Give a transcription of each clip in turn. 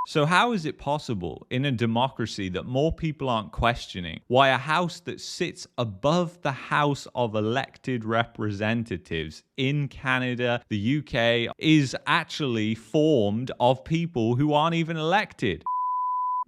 So how is it possible in a democracy that more people aren't questioning why a house that sits above the House of Elected Representatives in Canada, the UK, is actually formed of people who aren't even elected?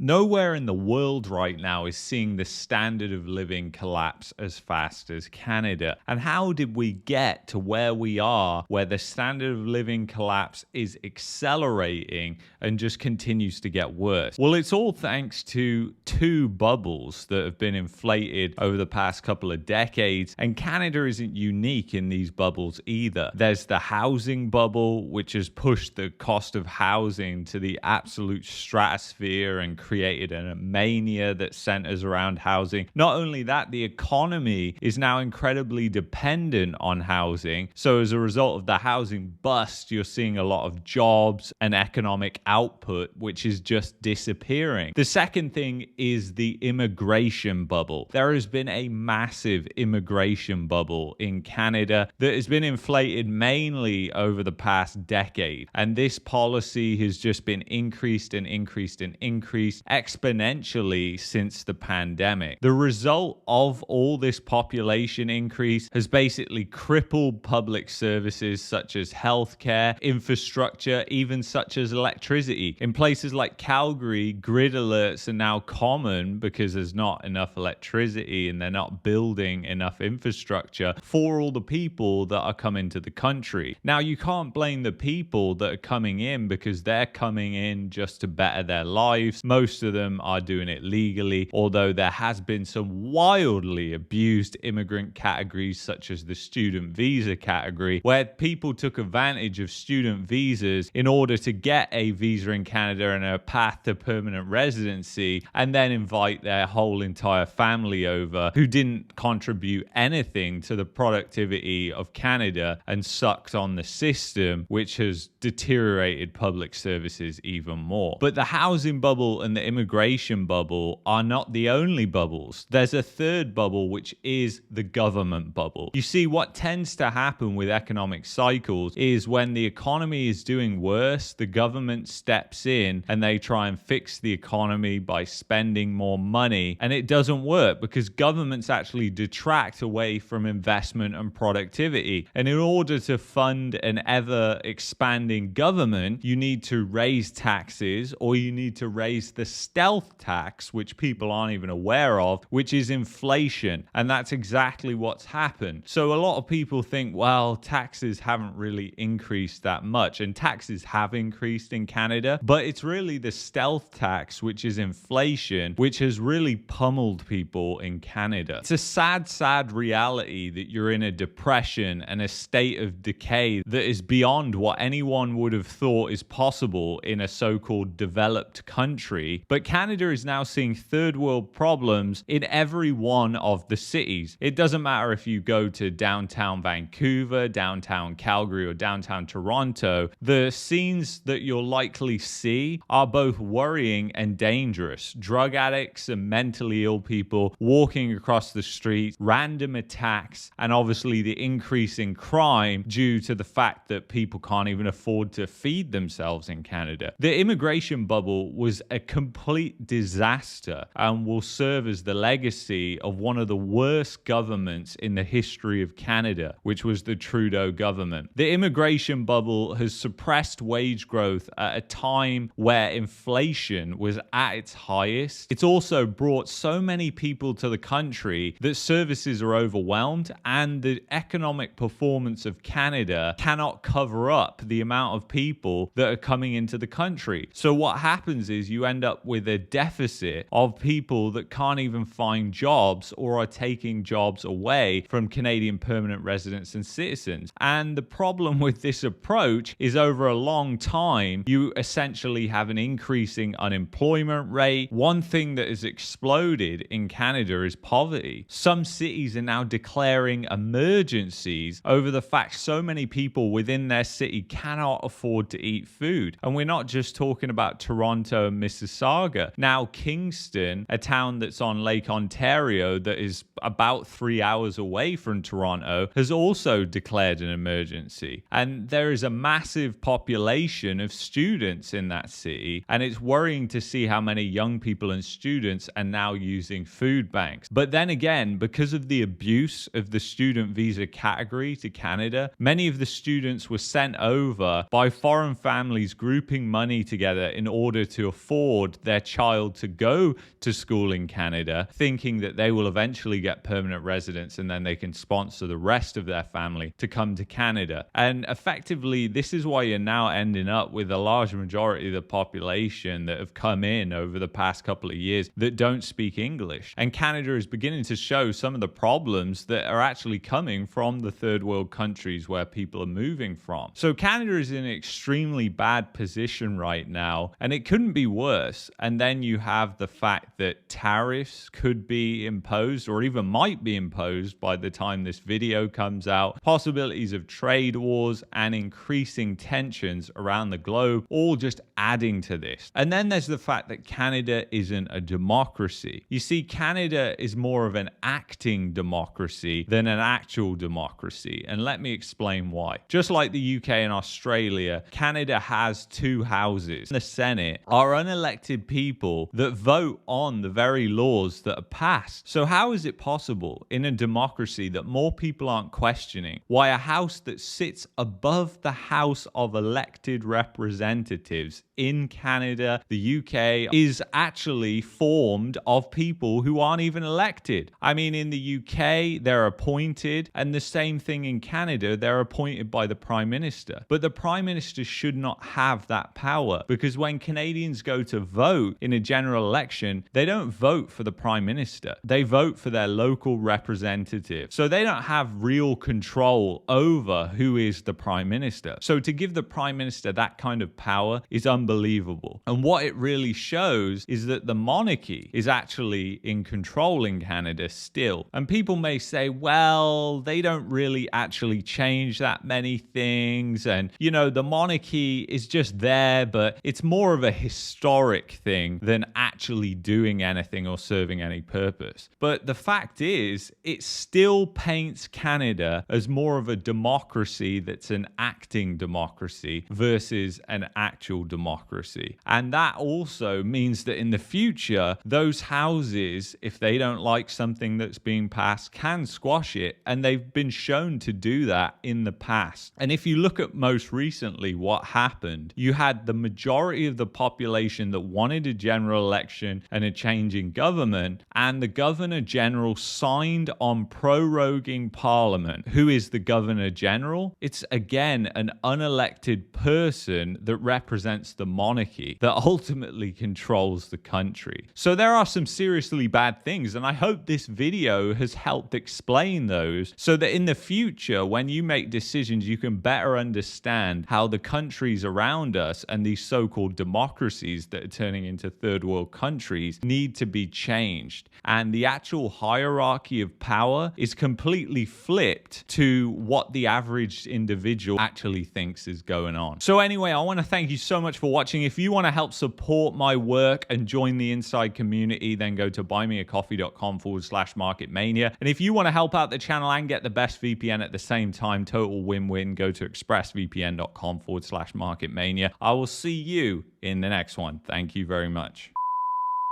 Nowhere in the world right now is seeing the standard of living collapse as fast as Canada. And how did we get to where we are, where the standard of living collapse is accelerating and just continues to get worse? Well, it's all thanks to two bubbles that have been inflated over the past couple of decades. And Canada isn't unique in these bubbles either. There's the housing bubble, which has pushed the cost of housing to the absolute stratosphere and created a mania that centers around housing. Not only that, the economy is now incredibly dependent on housing. So as a result of the housing bust, you're seeing a lot of jobs and economic output, which is just disappearing. The second thing is the immigration bubble. There has been a massive immigration bubble in Canada that has been inflated mainly over the past decade. And this policy has just been increased and increased and increased exponentially since the pandemic. The result of all this population increase has basically crippled public services such as healthcare, infrastructure, even such as electricity. In places like Calgary, grid alerts are now common because there's not enough electricity and they're not building enough infrastructure for all the people that are coming to the country. Now, you can't blame the people that are coming in because they're coming in just to better their lives. Most of them are doing it legally, although there has been some wildly abused immigrant categories such as the student visa category, where people took advantage of student visas in order to get a visa in Canada and a path to permanent residency, and then invite their whole entire family over who didn't contribute anything to the productivity of Canada and sucked on the system, which has deteriorated public services even more. But the housing bubble and the immigration bubble are not the only bubbles. There's a third bubble, which is the government bubble. You see, what tends to happen with economic cycles is when the economy is doing worse, the government steps in and they try and fix the economy by spending more money. And it doesn't work because governments actually detract away from investment and productivity. And in order to fund an ever expanding government, you need to raise taxes, or you need to raise the stealth tax, which people aren't even aware of, which is inflation. And that's exactly what's happened. So a lot of people think, well, taxes haven't really increased that much. And taxes have increased in Canada, but it's really the stealth tax, which is inflation, which has really pummeled people in Canada. It's a sad, sad reality that you're in a depression and a state of decay that is beyond what anyone would have thought is possible in a so-called developed country. But Canada is now seeing third world problems in every one of the cities. It doesn't matter if you go to downtown Vancouver, downtown Calgary, or downtown Toronto. The scenes that you'll likely see are both worrying and dangerous. Drug addicts and mentally ill people walking across the street, random attacks, and obviously the increase in crime due to the fact that people can't even afford to feed themselves in Canada. The immigration bubble was a complete disaster and will serve as the legacy of one of the worst governments in the history of Canada, which was the Trudeau government. The immigration bubble has suppressed wage growth at a time where inflation was at its highest. It's also brought so many people to the country that services are overwhelmed, and the economic performance of Canada cannot cover up the amount of people that are coming into the country. So what happens is you end up with a deficit of people that can't even find jobs or are taking jobs away from Canadian permanent residents and citizens. And the problem with this approach is over a long time, you essentially have an increasing unemployment rate. One thing that has exploded in Canada is poverty. Some cities are now declaring emergencies over the fact so many people within their city cannot afford to eat food. And we're not just talking about Toronto and Mississauga Mississauga. Now, Kingston, a town that's on Lake Ontario that is about 3 hours away from Toronto, has also declared an emergency. And there is a massive population of students in that city, and it's worrying to see how many young people and students are now using food banks. But then again, because of the abuse of the student visa category to Canada, many of the students were sent over by foreign families grouping money together in order to afford their child to go to school in Canada, thinking that they will eventually get permanent residence and then they can sponsor the rest of their family to come to Canada. And effectively, this is why you're now ending up with a large majority of the population that have come in over the past couple of years that don't speak English. And Canada is beginning to show some of the problems that are actually coming from the third world countries where people are moving from. So Canada is in an extremely bad position right now, and it couldn't be worse. And then you have the fact that tariffs could be imposed or even might be imposed by the time this video comes out, possibilities of trade wars and increasing tensions around the globe, all just adding to this. And then there's the fact that Canada isn't a democracy. You see, Canada is more of an acting democracy than an actual democracy. And let me explain why. Just like the UK and Australia, Canada has two houses. The Senate are unelected people that vote on the very laws that are passed. So how is it possible in a democracy that more people aren't questioning why a house that sits above the House of Elected Representatives in Canada, the UK, is actually formed of people who aren't even elected? I mean, in the UK, they're appointed, and the same thing in Canada, they're appointed by the Prime Minister. But the Prime Minister should not have that power, because when Canadians go to vote in a general election, they don't vote for the Prime Minister. They vote for their local representative. So they don't have real control over who is the Prime Minister. So to give the Prime Minister that kind of power is unbelievable. And what it really shows is that the monarchy is actually in control in Canada still. And people may say, well, they don't really actually change that many things. And, you know, the monarchy is just there, but it's more of a historic thing than actually doing anything or serving any purpose. But the fact is, it still paints Canada as more of a democracy that's an acting democracy versus an actual democracy. And that also means that in the future, those houses, if they don't like something that's being passed, can squash it. And they've been shown to do that in the past. And if you look at most recently what happened, you had the majority of the population that wanted a general election and a change in government, and the Governor General signed on proroguing Parliament. Who is the Governor General? It's again an unelected person that represents the monarchy that ultimately controls the country. So there are some seriously bad things, and I hope this video has helped explain those so that in the future, when you make decisions, you can better understand how the countries around us and these so-called democracies that are turning into third world countries need to be changed. And the actual hierarchy of power is completely flipped to what the average individual actually thinks is going on. So anyway, I want to thank you so much for watching. If you want to help support my work and join the inside community, then go to buymeacoffee.com/marketmania. And if you want to help out the channel and get the best VPN at the same time, total win-win, go to expressvpn.com/marketmania. I will see you in the next one. Thank you very much.